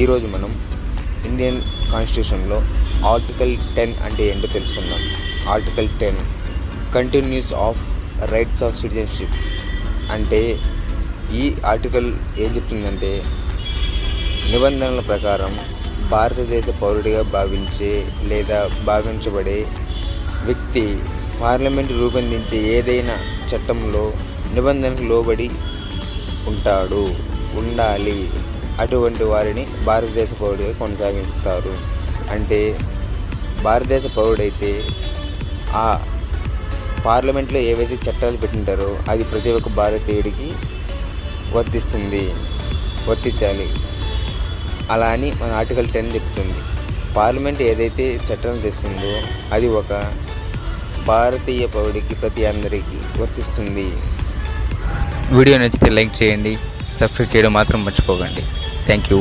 ఈరోజు మనం ఇండియన్ కాన్స్టిట్యూషన్లో ఆర్టికల్ 10 అంటే ఏంటో తెలుసుకుందాం. Article 10 continuous of rights of citizenship అంటే ఈ ఆర్టికల్ ఏం చెప్తుందంటే నిబంధనల ప్రకారం భారతదేశ పౌరుడిగా భావించే లేదా భావించబడే వ్యక్తి పార్లమెంటు రూపొందించే ఏదైనా చట్టంలో నిబంధనలకు లోబడి ఉండాలి. అటువంటి వారిని భారతదేశ పౌరుడిగా కొనసాగిస్తారు. అంటే భారతదేశ పౌరుడైతే ఆ పార్లమెంట్లో ఏవైతే చట్టాలు పెట్టింటారో అది ప్రతి ఒక్క భారతీయుడికి వర్తించాలి. అలా అని మన ఆర్టికల్ 10 చెప్తుంది. పార్లమెంట్ ఏదైతే చట్టాలు తెస్తుందో అది ఒక భారతీయ పౌరుడికి ప్రతి అందరికీ వర్తిస్తుంది. వీడియో నచ్చితే లైక్ చేయండి, సబ్స్క్రైబ్ చేయడం మాత్రం మర్చిపోకండి. Thank you.